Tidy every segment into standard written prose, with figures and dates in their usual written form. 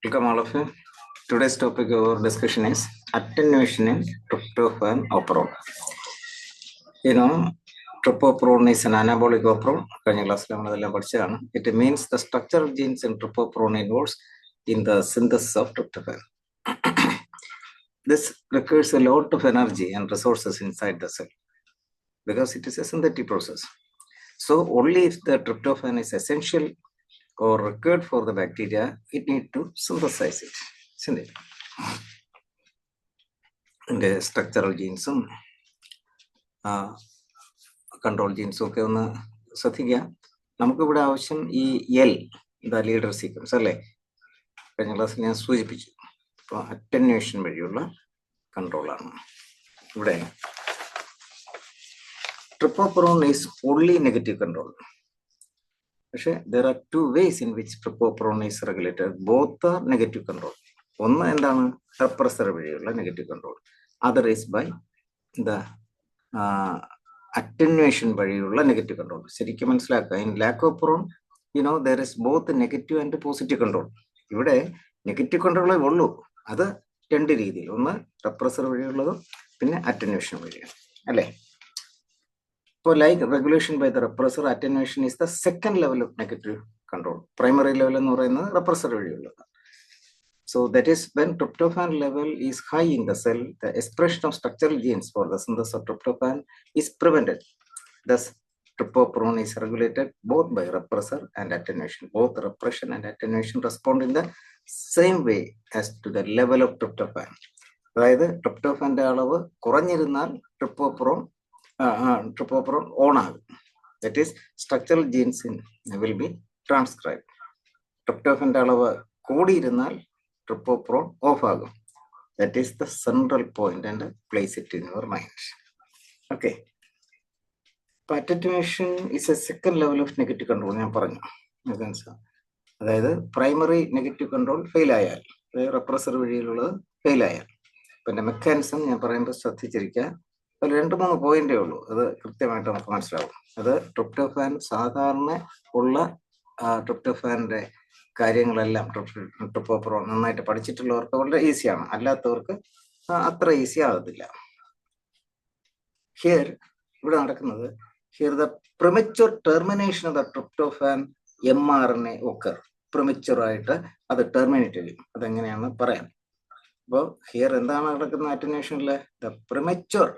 Welcome all of you. Today's topic of our discussion is attenuation in tryptophan operon. Tryptophan is an anabolic operon. It means the structural genes in tryptophan involves in the synthesis of tryptophan. This requires a lot of energy and resources inside the cell because it is a synthetic process. So only if the tryptophan is essential or required for the bacteria, it needs to synthesize it, isn't it? The structural genes, control genes, okay, ശ്രദ്ധിക്കുക. നമുക്കിവിടെ ആവശ്യം ഈ L the leader sequence അല്ലേ, കഴിഞ്ഞ ക്ലാസ്സിൽ ഞാൻ സൂചിപ്പിച്ചു. അപ്പോൾ അറ്റന്വേഷൻ വഴിയുള്ള കൺട്രോളാണ് ഇവിടെ. Tryptophan is only negative control. പക്ഷേ there are two ways in which tryptophan is regulated. Both are negative control. ഒന്ന് എന്താണ്, റെപ്രസർ വഴിയുള്ള negative control. Other is by the attenuation വഴിയുള്ള നെഗറ്റീവ് കൺട്രോൾ. ശരിക്കും മനസ്സിലാക്കുക, in lac operon there is both negative and positive control. ഇവിടെ negative കൺട്രോളേ ഉള്ളൂ. അത് രണ്ട് രീതിയിൽ, ഒന്ന് റെപ്രസർ വഴിയുള്ളതും പിന്നെ അറ്റന്വേഷൻ വഴിയാണ് അല്ലേ. So like regulation by the repressor, attenuation is the second level of negative control. Primary level എന്ന് പറയുന്നത് repressor വഴിയുള്ളത്. So that is when tryptophan level is high in the cell, the expression of structural genes for the synthesis of tryptophan is prevented. Thus, tryptophan is regulated both by repressor and attenuation. Both repression and attenuation respond in the same way as to the level of tryptophan. അതായത് ട്രിപ്റ്റോഫാന്റെ അളവ് കുറഞ്ഞിരുന്നാൽ tryptophan on ആകും. That is, structural genes will be transcribed. Tryptophanന്റെ അളവ് കൂടിയിരുന്നാൽ tryptophan of ആകും. That is the central point and place it in your mind. Okay. Attenuation is a second level of negative control. ഞാൻ പറഞ്ഞു, അതായത് primary negative control fail ആയാൽ, റെപ്രസർ വഴിയിലുള്ളത് fail ആയാൽ, പിന്നെ mechanism ഞാൻ പറയുമ്പോൾ ശ്രദ്ധിച്ചിരിക്കുക. അതിൽ 2-3 പോയിന്റേ ഉള്ളൂ, അത് കൃത്യമായിട്ട് നമുക്ക് മനസ്സിലാവും. അത് ട്രിപ്റ്റോഫാൻ സാധാരണ ഉള്ള ട്രിപ്റ്റോഫാന്റെ കാര്യങ്ങളെല്ലാം tryptophan നന്നായിട്ട് പഠിച്ചിട്ടുള്ളവർക്ക് വളരെ ഈസിയാണ്, അല്ലാത്തവർക്ക് അത്ര ഈസി ആകത്തില്ല. ഹിയർ ഇവിടെ നടക്കുന്നത്, here the premature termination of the tryptophan mRNA ഒക്കെ പ്രിമച്വറായിട്ട് അത് ടെർമിനേറ്റ് ചെയ്യും. അതെങ്ങനെയാണെന്ന് പറയാം. അപ്പോൾ ഹിയർ എന്താണ് നടക്കുന്ന അറ്റന്വേഷനില്, ദ പ്രിമച്വർ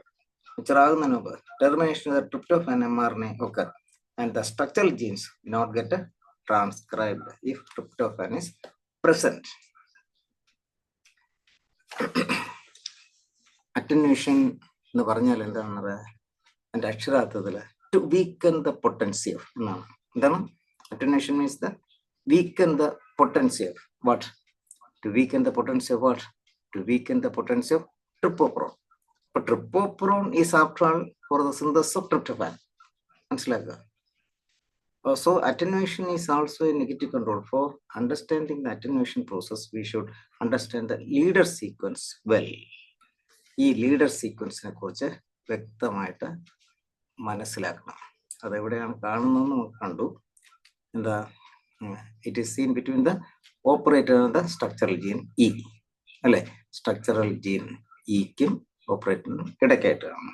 ആകുന്നതിന് മുമ്പ് termination of the tryptophan mRNA occur and the structural genes not get transcribed if tryptophan is present. Attenuation എന്ന് പറഞ്ഞാൽ എന്താണെന്നത് എൻ്റെ അക്ഷരാർത്ഥത്തില് to weaken the potency of എന്നാണ്. എന്താണ് attenuation means the weaken the potency of what? To weaken the potency of what? To weaken the potency of tryptophan. But tryptophan is after all for the synthesis of tryptophan. മനസ്സിലാക്കുക. So attenuation is also a negative control. For understanding the attenuation process, we should understand the leader sequence well. ഈ leader സീക്വൻസിനെ കുറിച്ച് വ്യക്തമായിട്ട് മനസ്സിലാക്കണം. അതെവിടെയാണ് കാണുന്നതെന്ന് നമുക്ക് കണ്ടു. എന്താ, it is seen between the operator and the structural gene ഇ അല്ലെ. സ്ട്രക്ചറൽ ജീൻ ഇക്കും ഓപ്പറേറ്ററിനും ഇടയ്ക്കായിട്ട് കാണും.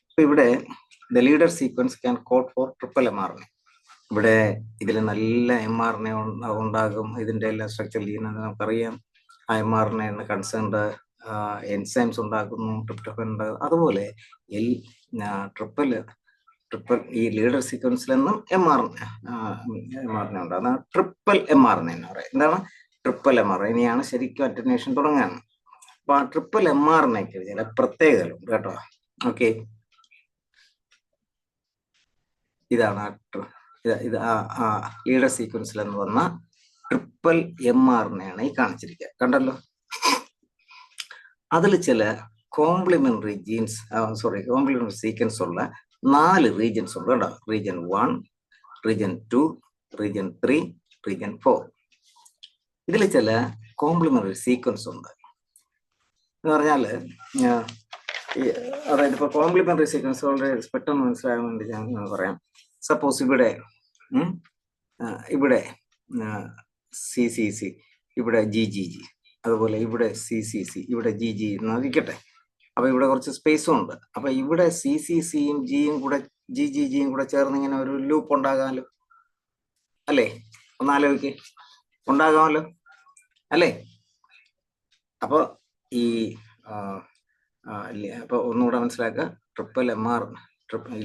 അപ്പൊ ഇവിടെ the leader sequence can code for triple mRNA. ഇവിടെ ഇതിൽ നല്ല mRNA ഉണ്ടാകും. ഇതിന്റെ എല്ലാ സ്ട്രക്ചറൽ ജീൻ നമുക്കറിയാം. ആ mRNA എന്ന് കൺസേൺഡ് എൻസൈംസ് ഉണ്ടാക്കുന്നു, ട്രിപ്റ്റോഫാൻ ഉണ്ടാകും. അതുപോലെ ട്രിപ്പിൾ ഈ ലീഡർ സീക്വൻസിൽ നിന്നും mRNA ഉണ്ട്. അതാണ് ട്രിപ്പിൾ mRNA എന്ന് പറയുന്നത്. എന്താണ് ട്രിപ്പിൾ mRNA? ഇനിയാണ് ശരിക്കും അറ്റന്വേഷൻ തുടങ്ങാൻ. അപ്പൊ ആ ട്രിപ്പിൾ mRNAക്ക് ചില പ്രത്യേകതകളുണ്ട് കേട്ടോ. ഓക്കെ, ഇതാണ് ഇത് ആ ലീഡർ സീക്വൻസിൽ എന്ന് വന്ന ട്രിപ്പിൾ mRNA ആണ് ഈ കാണിച്ചിരിക്കുക. കണ്ടല്ലോ, അതിൽ ചില കോംപ്ലിമെന്ററി കോംപ്ലിമെന്ററി സീക്വൻസ് ഉള്ള 4 റീജിയൻസ് ഉണ്ട് കേട്ടോ. Region 1, region 2, region 3, region 4. ഇതിൽ ചില കോംപ്ലിമെന്ററി സീക്വൻസ് ഉണ്ട് എന്ന് പറഞ്ഞാല്, അതായത് ഇപ്പൊ കോംപ്ലിമെന്ററി സീക്വൻസ് വളരെ പെട്ടെന്ന് മനസ്സിലാകാൻ വേണ്ടി ഞാൻ പറയാം. സപ്പോസ് ഇവിടെ CCC, ഇവിടെ ജി ജി ജി, അതുപോലെ ഇവിടെ സി സി സി, ഇവിടെ ജി ജി എന്നിരിക്കട്ടെ. അപ്പൊ ഇവിടെ കുറച്ച് സ്പേസും ഉണ്ട്. അപ്പൊ ഇവിടെ സി സി സിയും ജിയും കൂടെ ജി ജി ജിയും കൂടെ ചേർന്ന് ഇങ്ങനെ ഒരു ലൂപ്പ് ഉണ്ടാകാമല്ലോ, അല്ലേ? ഒന്നാലോചിക്ക്, ഉണ്ടാകാമല്ലോ അല്ലേ? അപ്പൊ ഈ അപ്പൊ ഒന്നുകൂടെ മനസ്സിലാക്കുക, triple M R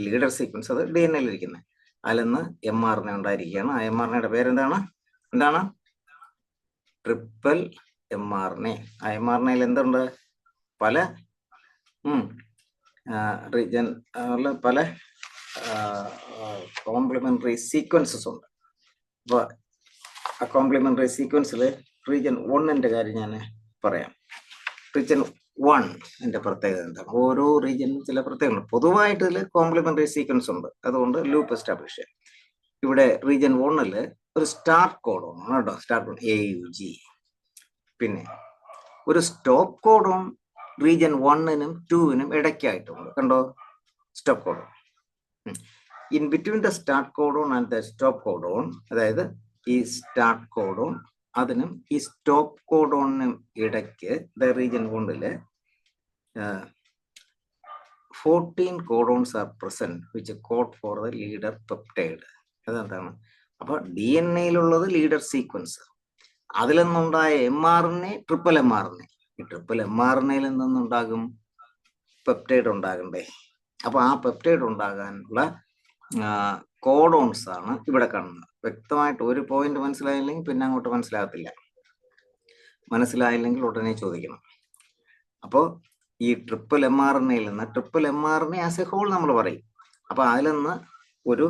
leader sequence അത് ഡി എൻ എയിൽ ഇരിക്കുന്നത്, അതിലൊന്ന് എം ആർ എൻ എ ഉണ്ടായിരിക്കുകയാണ്. ആ എം ആർ എൻ എയുടെ പേരെന്താണ്? എന്താണ്? Triple M R N A. ആ എം ആർ എൻ എയിൽ എന്തുണ്ട്? പല റീജൻ പല കോംപ്ലിമെന്ററി സീക്വൻസസ് ഉണ്ട്. അപ്പൊ ആ കോംപ്ലിമെന്ററി സീക്വൻസിൽ റീജൻ 1ന്റെ കാര്യം ഞാൻ പറയാം. റീജൻ 1 പ്രത്യേകത എന്താണ്? ഓരോ റീജിയനും ചില പ്രത്യേകത. പൊതുവായിട്ട് ഇതിൽ കോംപ്ലിമെന്ററി സീക്വൻസ് ഉണ്ട്, അതുകൊണ്ട് ലൂപ്പ് എസ്റ്റാബ്ലിഷ് ചെയ്യാം. ഇവിടെ റീജിയൻ 1 ഒരു സ്റ്റാർട്ട് കോഡോൺ ആണ് കേട്ടോ, സ്റ്റാർട്ട് കോഡ് AUG. പിന്നെ ഒരു സ്റ്റോപ്പ് കോഡോൺ റീജിയൻ 1നും 2നും ഇടയ്ക്കായിട്ടുണ്ട്, കണ്ടോ? Stop codon. In between the start codon and the stop codon, അതായത് ഈ സ്റ്റാർട്ട് കോഡോൺ അതിനും ഈ സ്റ്റോപ്പ് കോഡോണിനും ഇടയ്ക്ക് region 1 14 codons R present which code for the leader peptide. അതെന്താണ്? അപ്പൊ DNA-യിലുള്ളത് ലീഡർ സീക്വൻസ്, അതിൽ നിന്നുണ്ടായ mRNA ട്രിപ്പിൾ mRNA. ഈ ട്രിപ്പിൾ mRNA-യിൽ നിന്നുണ്ടാകും പെപ്റ്റൈഡ് ഉണ്ടാകണ്ടേ? അപ്പൊ ആ പെപ്റ്റൈഡ് ഉണ്ടാകാനുള്ള കോഡോൺസ് ആണ് ഇവിടെ കാണുന്നത്. വ്യക്തമായിട്ട് ഒരു പോയിന്റ് മനസ്സിലായില്ലെങ്കിൽ പിന്നെ അങ്ങോട്ട് മനസ്സിലാകത്തില്ല. മനസ്സിലായില്ലെങ്കിൽ ഉടനെ ചോദിക്കണം. അപ്പോൾ ഈ ട്രിപ്പിൾ mRNA-യിൽ നിന്ന് triple mRNA as a whole നമ്മൾ പറയും. അപ്പൊ അതിൽ നിന്ന് ഒരു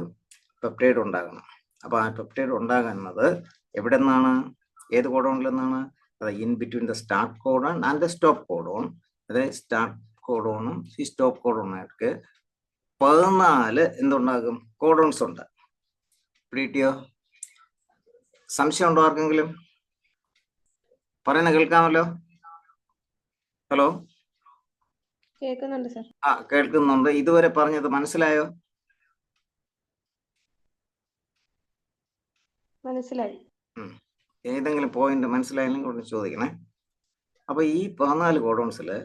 പെപ്റ്റൈഡ് ഉണ്ടാകണം. അപ്പൊ ആ പെപ്റ്റൈഡ് ഉണ്ടാകുന്നത് എവിടെ നിന്നാണ്? ഏത് കോഡോണിൽ നിന്നാണ്? അത് in between the start codon and the stop codon. അതായത് സ്റ്റാർട്ട് കോഡോണും ഈ സ്റ്റോപ്പ് കോഡോണായിട്ട് 14 എന്തുണ്ടാകും? കോഡോൺസ് ഉണ്ട്. പിടികിട്ടിയോ? സംശയം ഉണ്ടോ ആർക്കെങ്കിലും? പറയുന്ന കേൾക്കാമല്ലോ? ഹലോ, കേൾക്കുന്നുണ്ട് സർ. കേൾക്കുന്നുണ്ട്. ഇതുവരെ പറഞ്ഞത് മനസ്സിലായോ? മനസ്സിലായി. ഏതെങ്കിലും പോയിന്റ് മനസ്സിലായില്ലെങ്കിൽ ഒന്ന് ചോദിക്കണേ. അപ്പൊ ഈ 14 കോഡോൺസില്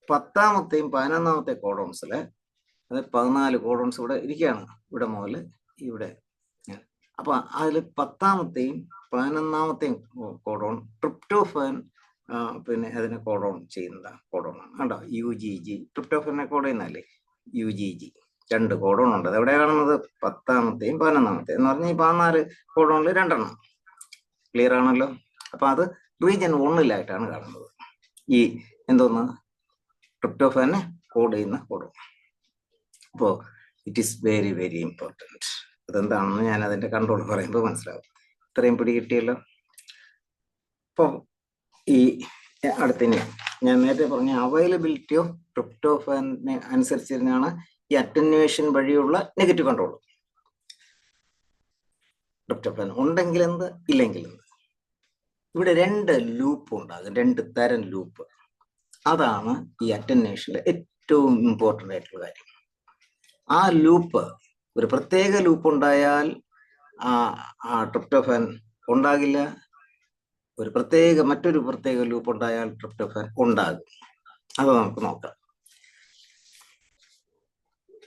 10ാമത്തെയും 11ാമത്തെ കോഡോൺസില്, അത് 14 കോഡോൺസ് ഇവിടെ ഇരിക്കുകയാണ്, ഇവിടെ മുതൽ ഇവിടെ. അപ്പൊ അതിൽ 10ാമത്തെയും 11ാമത്തെയും കോഡോൺ ട്രിപ്റ്റോഫാൻ പിന്നെ അതിനെ കോഡോൺ ചെയ്യുന്ന കോഡോണാണ്. കണ്ടോ? UGG. ട്രിപ്റ്റോഫാനെ കോഡ് ചെയ്യുന്നതല്ലേ UGG. 2 കോഡോൺ ഉണ്ട്. അത് എവിടെ കാണുന്നത്? 10ാമത്തെയും 11ാമത്തെയും എന്ന് പറഞ്ഞാൽ ഈ 14 കോഡോണിൽ 2 എണ്ണം. ക്ലിയർ ആണല്ലോ? അപ്പൊ അത് റീജിയൻ 1-ലായിട്ടാണ് കാണുന്നത്. ഈ എന്തോന്ന്? ട്രിപ്റ്റോഫാനെ കോഡ് ചെയ്യുന്ന കോഡോൺ. അപ്പോ it is very very important. അതെന്താണെന്ന് ഞാൻ അതിന്റെ കൺട്രോൾ പറയുമ്പോൾ മനസ്സിലാവും. ഇത്രയും പിടികിട്ടിയല്ലോ. അപ്പോൾ ഈ അടുത്തിന് ഞാൻ നേരത്തെ പറഞ്ഞ അവൈലബിലിറ്റി ഓഫ് ട്രിപ്റ്റോഫാനെ അനുസരിച്ചിരുന്നാണ് ഈ അറ്റന്വേഷൻ വഴിയുള്ള നെഗറ്റീവ് കൺട്രോൾ. ട്രിപ്റ്റോഫാൻ ഉണ്ടെങ്കിൽ എന്ത്, ഇല്ലെങ്കിൽ എന്ത്. ഇവിടെ 2 ലൂപ്പ് ഉണ്ടാകും, 2 തരം ലൂപ്പ്. അതാണ് ഈ അറ്റന്വേഷനിലെ ഏറ്റവും ഇമ്പോർട്ടൻ്റ് ആയിട്ടുള്ള കാര്യം. ആ ലൂപ്പ്, ഒരു പ്രത്യേക ലൂപ്പ് ഉണ്ടായാൽ ആ ട്രിപ്റ്റോഫാൻ ഉണ്ടാകില്ല. മറ്റൊരു പ്രത്യേക ലൂപ്പ് ഉണ്ടായാൽ ട്രിപ്റ്റോഫാൻ ഉണ്ടാകും. അത് നമുക്ക് നോക്കാം.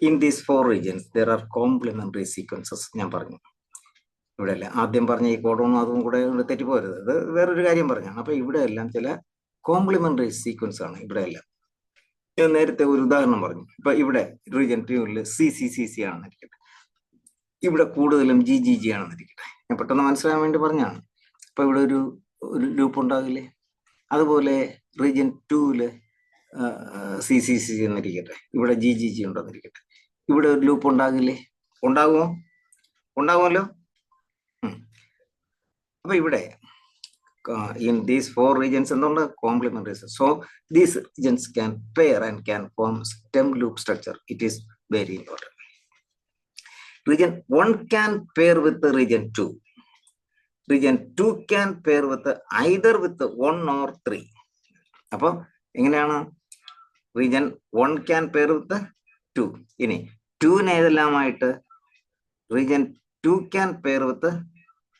In these 4 regions there are complementary sequences. ഞാൻ പറഞ്ഞു ഇവിടെ അല്ല, ആദ്യം പറഞ്ഞ ഈ കോഡോണും അതും കൂടെ തെറ്റിപ്പോരുത്, ഇത് വേറൊരു കാര്യം പറഞ്ഞാണ്. അപ്പൊ ഇവിടെ എല്ലാം ചില കോംപ്ലിമെന്ററി സീക്വൻസ് ആണ്. ഇവിടെ എല്ലാം ഞാൻ നേരത്തെ ഒരു ഉദാഹരണം പറഞ്ഞു. ഇപ്പൊ ഇവിടെ റീജിയൻ 2-ൽ CCCC ആണെന്നിരിക്കട്ടെ, ഇവിടെ കൂടുതലും GGG ആണെന്നിരിക്കട്ടെ. ഞാൻ പെട്ടെന്ന് മനസ്സിലാൻ വേണ്ടി പറഞ്ഞാണ്. അപ്പൊ ഇവിടെ ഒരു ലൂപ്പ് ഉണ്ടാകില്ലേ? അതുപോലെ റീജിയൻ 2-ല് CCC എന്നിരിക്കട്ടെ, ഇവിടെ GGG ഉണ്ടെന്നിരിക്കട്ടെ, ഇവിടെ ഒരു ലൂപ്പ് ഉണ്ടാകില്ലേ? ഉണ്ടാകുമോ? ഉണ്ടാകുമല്ലോ. അപ്പൊ ഇവിടെ in these 4 regions എന്തുണ്ട്? Complementary. So these regions can pair and can form stem loop structure. It is very important. Region 1 can pair with the region 2. Region 2 can pair with either with 1 or 3. അപ്പൊ എങ്ങനെയാണ്? region 1 can pair with 2. ഇനി 2-നെ ഏതെല്ലാമായിട്ട്? region 2 can pair with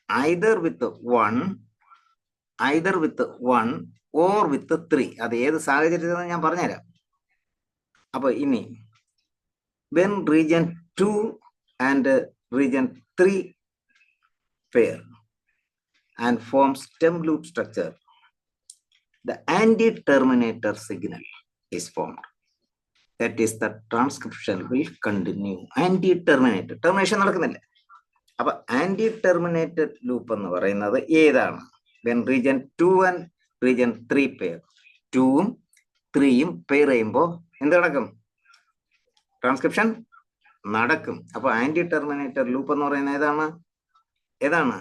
either with 1 either with 1 or with 3. അത് ഏത് സാഹചര്യത്തിൽ ഞാൻ പറഞ്ഞുതരാം. അപ്പൊ ഇനി when region 2 and region 3 pair and form stem loop structure, the anti-terminator signal is formed. That is, the transcription will continue. Anti-terminator. Termination നടക്കുന്നില്ല. അപ്പൊ anti-terminated loop എന്ന് പറയുന്നത് ഏതാണ്? When region 2 and region 3 pair. 2ഉം 3യും pair ചെയ്യുമ്പോൾ എന്ത് നടക്കും? Transcription നടക്കും. അപ്പൊ ആന്റി-ടെർമിനേറ്റർ ലൂപ്പ് എന്ന് പറയുന്നത് ഏതാണ്?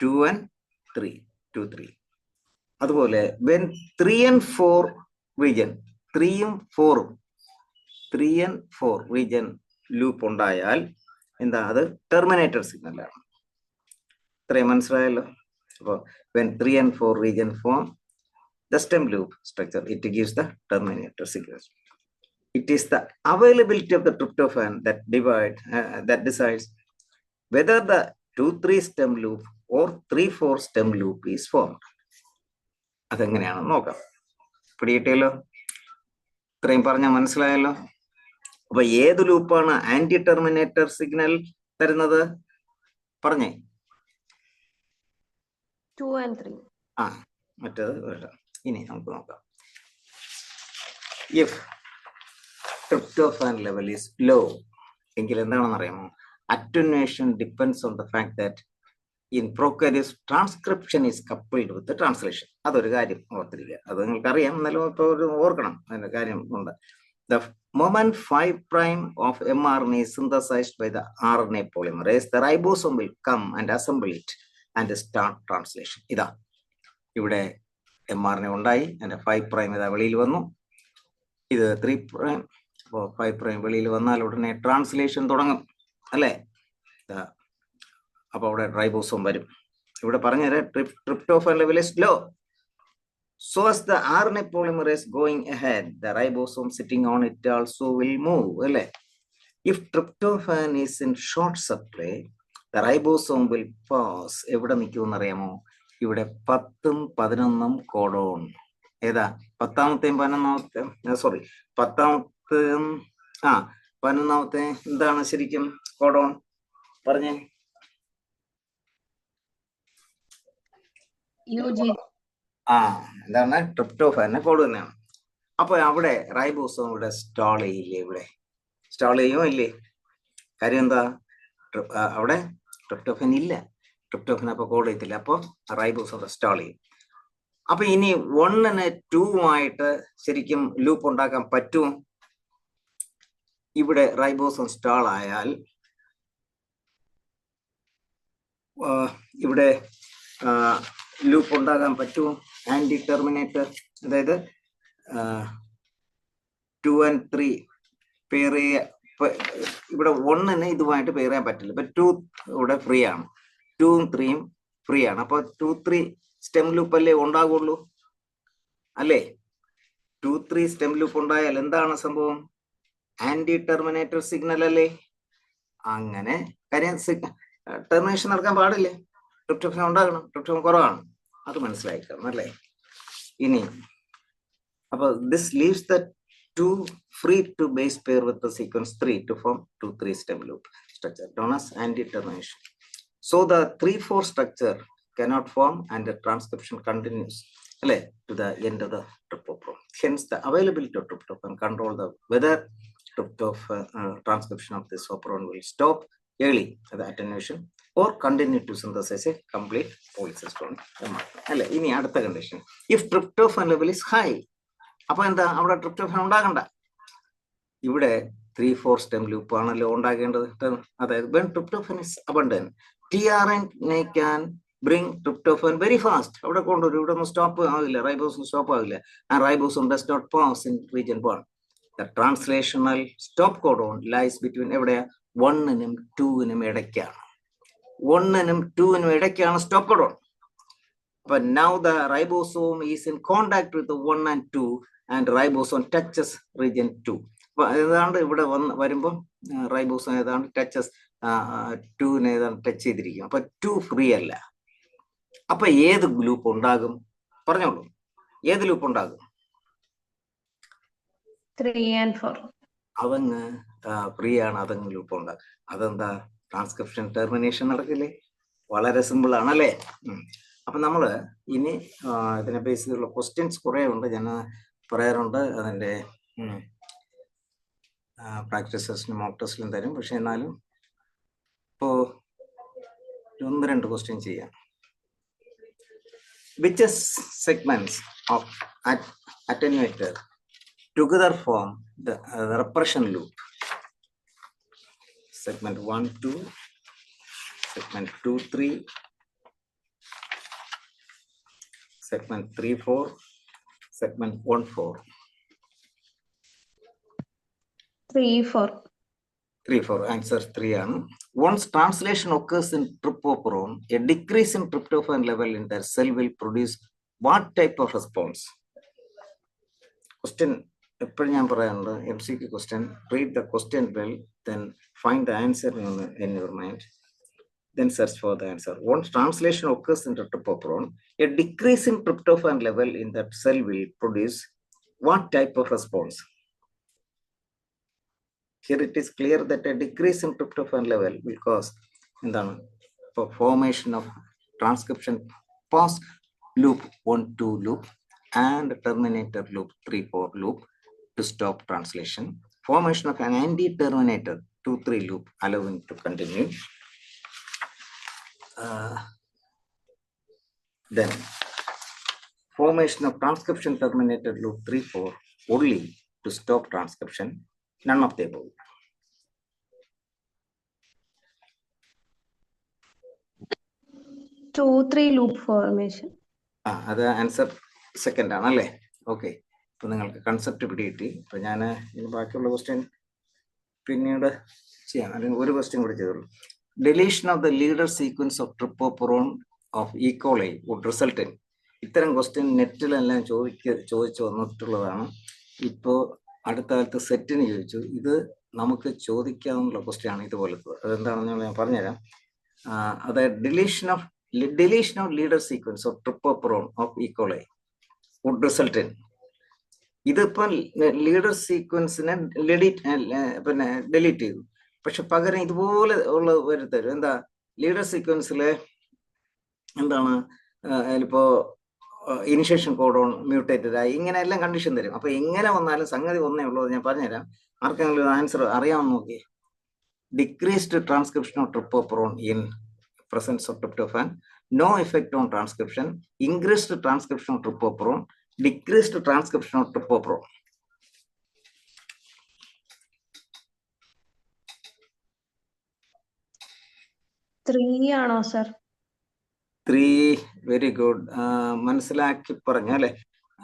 2 and 3. 2, 3. അതുപോലെ when 3 and 4 region, 3യും 4ഉം 3 and 4 region loop ഉണ്ടായാൽ എന്താ? അത് ടെർമിനേറ്റർ സിഗ്നലാണ്. ഇത്രയും മനസ്സിലായല്ലോ. അപ്പോൾ when 3 and 4 region form the stem loop structure, it gives the terminator signal. It is the availability of the tryptophan that decides whether the 2-3 stem loop or 3-4 stem loop is formed. അതെങ്ങനെയാണെന്ന് നോക്കാം. പിടികിട്ടിയല്ലോ? ഇത്രയും പറഞ്ഞാൽ മനസ്സിലായല്ലോ. അപ്പൊ ഏത് ലൂപ്പാണ് anti Terminator signal തരുന്നത്? പറഞ്ഞേ. 2 and 3. മറ്റേത് വേണ്ട. ഇനി നമുക്ക് നോക്കാം. If tryptophan level is low, എങ്കിൽ എന്താണെന്ന് അറിയാമോ? Attenuation depends on the fact that in prokaryotes transcription is coupled with the translation. അതൊരു കാര്യം ഓർത്തിരിക്കുക. അത് നിങ്ങൾക്കറിയാം, എന്നാലും ഇപ്പോൾ ഓർക്കണം, അതിന്റെ കാര്യം ഉണ്ട്. The moment 5' of mRNA is synthesized by the RNA polymerase, the ribosome will come and assemble it and start translation. ഇതാ ഇവിടെ mRNA ഉണ്ടായി, അതിന്റെ 5' ഇതാ വെളിയിൽ വന്നു. ഇത് 3'. അപ്പോൾ 5' വെളിയിൽ വന്നാൽ ഉടനെ ട്രാൻസ്ലേഷൻ തുടങ്ങും, അല്ലേ? അപ്പൊ അവിടെ റൈബോസോം വരും. ഇവിടെ പറഞ്ഞത് tryptophan level is low. So as the RNA polymerase going ahead, the ribosome sitting on it also will move, അല്ലേ? If tryptophan is in short supply, the ribosome will pause. എവിടെ നിൽക്കുമെന്ന് അറിയാമോ? ഇവിടെ 10ഉം 11ഉം കോഡോൺ. ഏതാ 10ാമത്തെയും 11ാമത്തെയും? Sorry, 10ാമത്തെയും 11ാമത്തെ എന്താണ് ശരിക്കും codon? പറഞ്ഞേ. എന്താണ്? ട്രിപ്റ്റോഫാനെ കോഡ് തന്നെയാണ്. അപ്പൊ അവിടെ റൈബോസോം ഇവിടെ സ്റ്റാൾ ചെയ്യില്ലേ? ഇവിടെ സ്റ്റാൾ ചെയ്യുമോ ഇല്ലേ? കാര്യം എന്താ? അവിടെ ട്രിപ്റ്റോഫാൻ ഇല്ല. ട്രിപ്റ്റോഫാൻ അപ്പൊ കോഡ് ചെയ്യത്തില്ല. അപ്പൊ റൈബോസോം സ്റ്റാൾ ചെയ്യും. അപ്പൊ ഇനി 1ന് 2ഉമായിട്ട് ശരിക്കും ലൂപ്പ് ഉണ്ടാക്കാൻ പറ്റുമോ? ഇവിടെ റൈബോസോം സ്റ്റാൾ ആയാൽ ഇവിടെ ലൂപ്പ് ഉണ്ടാകാൻ പറ്റുമോ? ആന്റി ടെർമിനേറ്റർ, അതായത് 2 and 3 പെയർ ഇവിടെ 1ന് ഇതുമായിട്ട് പെയർ ചെയ്യാൻ പറ്റില്ല. ഇപ്പൊ 2 ഇവിടെ ഫ്രീ ആണ്, 2ഉം 3ഉം ഫ്രീ ആണ്. അപ്പൊ 2-3 സ്റ്റെം ലൂപ്പ് അല്ലേ ഉണ്ടാകുള്ളൂ, അല്ലേ? 2-3 സ്റ്റെം ലൂപ്പ് ഉണ്ടായാൽ എന്താണ് സംഭവം? ആന്റി ടെർമിനേറ്റർ സിഗ്നൽ അല്ലേ? അങ്ങനെ കാര്യം ടെർമിനേഷൻ നടക്കാൻ പാടില്ലേ? ട്രിപ്റ്റോഫാൻ ഉണ്ടാകണം, ട്രിപ്റ്റോഫാൻ കുറവാണ്. അത് മനസ്സിലാക്കണം, അല്ലേ? ഇനി അപ്പൊ this leaves the 2 free to base pair with the sequence 3 to form 2-3 stem loop structure known as anti-termination. So the 3-4 structure cannot form and the transcription continues, to the end of the tryptophan. Hence the availability of tryptophan control the whether tryptophan transcription of this operon will stop early the attenuation or continue to synthesize a complete polycystonic mRNA. ഇനി അടുത്ത condition, if tryptophan level is high, അപ്പൊ എന്താ? അവിടെ tryptophan ഉണ്ടാകണ്ട. ഇവിടെ 3-4 stem loop ആണല്ലോ ഉണ്ടാകേണ്ടത്. അതായത് when tryptophan is abundant, tRNA can bring tryptophan very fast. അവിടെ കൊണ്ടുവരും. ഇവിടെ ഒന്നും സ്റ്റോപ്പ് ആവില്ല, റൈബോസും സ്റ്റോപ്പ് ആവില്ല. And ribosome does not pause in region 1. The translational stop codon lies between എവിടെയാ? 1നും 2നും ഇടയ്ക്കാണ്. 1നും 2നും ഇടയ്ക്കാണ് stop codon. But now the ribosome is in contact with the 1 and 2 and ribosome touches region 2. അപ്പൊ ഏതാണ്ട് ഇവിടെ വരുമ്പോൾ ribosome ഏതാണ്ട് touches 2നെ ഏതാണ്ട് touch ചെയ്തിരിക്കും. അപ്പൊ 2 ഫ്രീ അല്ല. അപ്പൊ ഏത് ലൂപ്പ് ഉണ്ടാകും? പറഞ്ഞോളൂ, ഏത് ലൂപ്പ് ഉണ്ടാകും? 3 and 4. അതങ്ങ് ഫ്രീയാണ്, അതങ്ങ് ലൂപ്പ് ഉണ്ടാകും. അതെന്താ? ട്രാൻസ്ക്രിപ്ഷൻ ടെർമിനേഷൻ നടക്കില്ലേ? വളരെ സിമ്പിൾ ആണല്ലേ? അപ്പൊ നമ്മള് ഇനി ഇതിനെ ബേസ് ചെയ്തുള്ള ക്വസ്റ്റ്യൻസ് കുറെ ഉണ്ട്, ഞാൻ പറയാറുണ്ട്. അതിന്റെ പ്രാക്ടീസ് ടെസ്റ്റിനും മോക്ക് ടെസ്റ്റിലും തരും. പക്ഷെ എന്നാലും ഇപ്പോ 1-2 ക്വസ്റ്റ്യൻ ചെയ്യാം. Which segments of attenuator together form the repression loop? Segment 1, 2, segment 2, 3, segment 3, 4, segment 1, 4. 3, 4. 3, 4. Answer 3 ആണ്. Once translation occurs in tryptophan, a decrease in tryptophan level in their cell will produce what type of response? Question എപ്പോഴും ഞാൻ പറയാറുണ്ട്, MCQ question. Read the question well, then find the answer in your mind, then search for the answer. Once translation occurs in tryptophan, a decrease in tryptophan level in that cell will produce what type of response? Here it is clear that a decrease in tryptophan level will cause formation of transcription pause loop 1-2 loop and terminator loop 3-4 loop to stop translation. Formation of an anti-terminator 2-3 loop allowing to continue. Then formation of transcription terminator loop 3-4 only to stop transcription. None of the above. 2-3 loop formation. അത് answer second ആണല്ലേ? Okay, ഇപ്പൊ നിങ്ങൾക്ക് concept പിടികിട്ടി. ഇപ്പൊ ഞാൻ ഇനി ബാക്കിയുള്ള question പിന്നീട് ചെയ്യാം, അല്ലെങ്കിൽ ഒരു ക്വസ്റ്റ്യൻ കൂടി ചെയ്തോളൂ. Deletion of the leader sequence of trp operon of E coli would result in. ഇത്തരം ക്വസ്റ്റ്യൻ നെറ്റിലെല്ലാം ചോദിച്ചു വന്നിട്ടുള്ളതാണ്. ഇപ്പോൾ അടുത്ത കാലത്ത് സെറ്റിന് ചോദിച്ചു. ഇത് നമുക്ക് ചോദിക്കാവുന്ന ക്വസ്റ്റ്യൻ ആണ് ഇതുപോലത്തെ. അതെന്താണെന്ന് ഞാൻ പറഞ്ഞുതരാം. അതായത് deletion of leader sequence of trypophorone of E. coli would result in. ഇതിപ്പം ലീഡർ സീക്വൻസിനെ ഡിലീറ്റ് ചെയ്തു, പക്ഷെ പകരം ഇതുപോലെ ഉള്ള വരുത്തരും. എന്താ? ലീഡർ സീക്വൻസിലെ എന്താണ് ഇപ്പോ ഇനിഷ്യേഷൻ കോഡോൺ മ്യൂട്ടേറ്റഡ് ആയി, ഇങ്ങനെ എല്ലാം കണ്ടീഷൻ തരും. അപ്പൊ എങ്ങനെ വന്നാലും സംഗതി ഒന്നേ ഉള്ളൂ. ഞാൻ പറഞ്ഞുതരാം, ആർക്കെങ്കിലും ആൻസർ അറിയാമെന്ന് നോക്കി. Decreased transcription of trypophorone in presence of tryptophan, no effect on transcription. Increased transcription of trypophorone, decreased transcription of trypophorone. Three ആണോ സർ? 3. Very good. മനസ്സിലാക്കി പറഞ്ഞ അല്ലെ?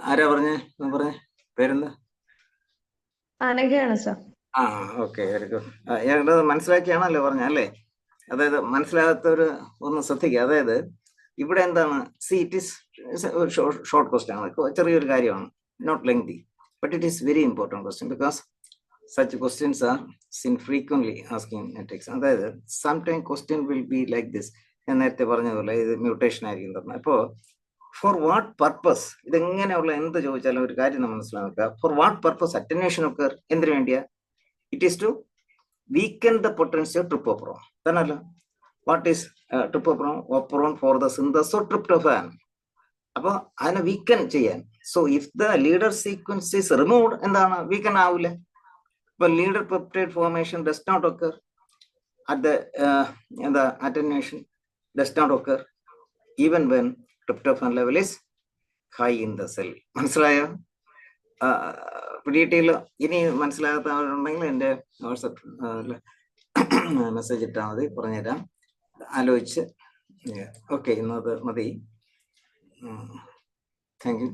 ആരാ പറഞ്ഞേ? പേരെന്താ? അനഘയാണ് സർ. Okay, very good. ഞാനത് മനസ്സിലാക്കിയാണല്ലോ പറഞ്ഞ അല്ലേ? അതായത് മനസ്സിലാകാത്തവര് ഒന്ന് ശ്രദ്ധിക്കുക. അതായത് ഇവിടെ എന്താണ്, see it is short question ആണ്, ചെറിയൊരു കാര്യമാണ്, not lengthy, but it is very important question because such questions are seen frequently asking നെറ്റിക്സ്. അതായത് some time question will be like this. ഞാൻ നേരത്തെ പറഞ്ഞതുപോലെ ഇത് മ്യൂട്ടേഷൻ ആയിരിക്കും തരുന്നത്. അപ്പോൾ ഫോർ വാട്ട് പർപ്പസ്, ഇതെങ്ങനെയുള്ള എന്ത് ചോദിച്ചാലും ഒരു കാര്യം നമ്മൾ മനസ്സിലാക്കുക. ഫോർ വാട്ട് പർപ്പസ് അറ്റന്വേഷൻ ഒക്കെ എന്തിനു വേണ്ടിയാ? It is to weaken the potency of trypophorone. Thanalla, what is trypophorone for the synthesis of tryptophan? Appo adine weaken cheyan. So if the leader sequence is removed, endana weaken avilla. But leader peptide formation does not occur at the attenuation does not occur even when tryptophan level is high in the cell. മനസ്സിലായോ? Detail ഇനി മനസ്സിലാകാത്തവരുണ്ടെങ്കിൽ എൻ്റെ WhatsApp message ഇട്ടാൽ മതി, പറഞ്ഞുതരാം, ആലോചിച്ച്. Okay, ഇന്നത് മതി. Thank you.